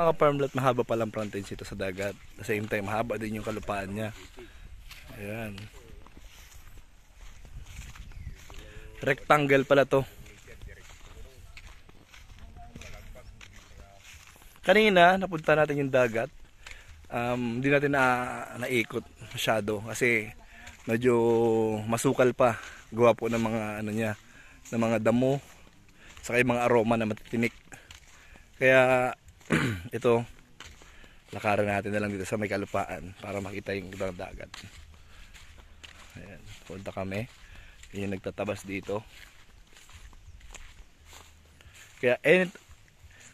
mga ka-farmlet, mahaba palang frontage ito sa dagat. At the same time, mahaba din yung kalupaan niya. Ayan. Rectangle pala to. Kanina, napunta natin yung dagat. Hindi natin naikot masyado kasi medyo masukal pa. Gawa po ng mga ano niya, ng mga damo, saka yung mga aroma na matitinik. Kaya ito, lakaran natin na lang dito sa may kalupaan para makita yung ibang dagat. Ayan, punta kami. Yun yung nagtatabas dito. Kaya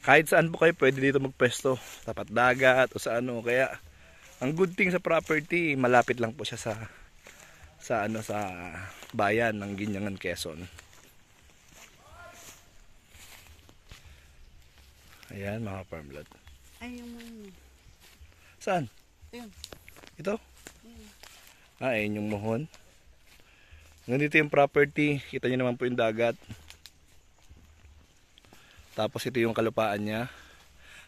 kahit saan po kayo pwede dito magpwesto, tapat dagat o sa ano. Kaya ang good thing sa property, malapit lang po siya sa bayan ng Ginyangan, Quezon. Ayan mga farmland. Ay, yung muhon. Saan? Ayun. Ito? Ayun yung muhon. Nandito yung property, kita nyo naman po yung dagat. Tapos ito yung kalupaan niya.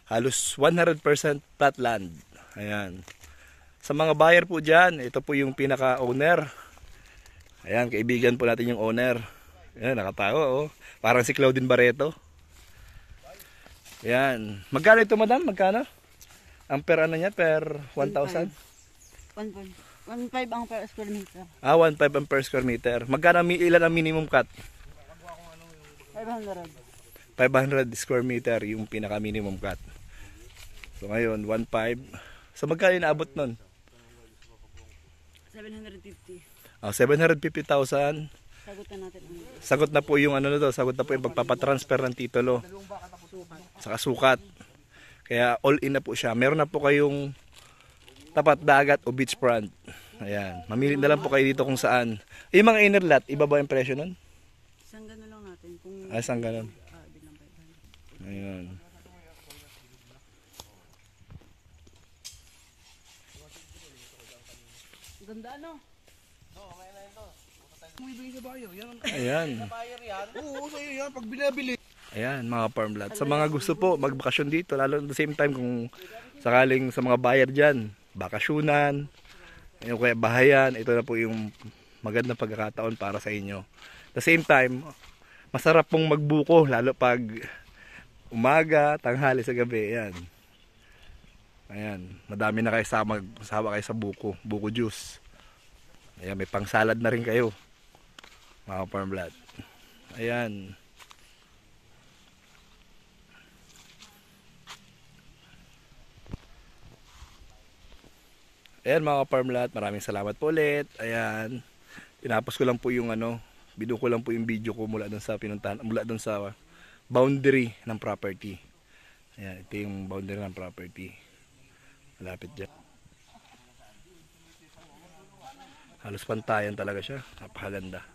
Halos 100% flat land. Ayan. Sa mga buyer po dyan, ito po yung pinaka-owner. Ayan, kaibigan po natin yung owner. Ayan, nakatawa oh. Parang si Claudine Barreto. Ayan. Magkano ito madam? Magkano? Ang per ano niya? Per 1,000? 1.5 ang per square meter. 1.5 ang per square meter. Magkano ilan ang minimum cut? 500. 500 square meter yung pinaka minimum cut. So ngayon 1.5. So magkano inaabot nun? 750. 750,000. Sagutan natin. Sagot na po yung ano na to, sagot na po yung pagpapatransfer ng titulo. Saka sukat. Kaya all in na po siya. Meron na po kayong tapat dagat o beachfront. Ayan. Mamili na lang po kayo dito kung saan. Yung mga inner lot, iba ba yung presyo nun? Isang gano'n lang natin. Isang gano'n. Ayun. Ganda no? Ayan. Oo, sa'yo yan. Pag binabili. Ayan mga farmland. Sa mga gusto po magbakasyon dito, lalo at the same time kung sakaling sa mga buyer dyan, bakasyonan, yung kaya bahayan, ito na po yung magandang pagkakataon para sa inyo. At the same time, masarap pong magbuko, lalo pag umaga, tanghali sa gabi. Ayan. Ayan. Madami na kayo sama kayo sa buko juice. Ayan, may pang salad na rin kayo. Mga farmland. Ayan. Ayan mga farmland, maraming salamat po ulit. Ayan. Tinapos ko lang po yung binuo ko lang po yung video ko mula dun sa pinuntahan, mula dun sa boundary ng property. Ayan, ito yung boundary ng property. Malapit dyan. Halos pantayan talaga siya. Napakaganda.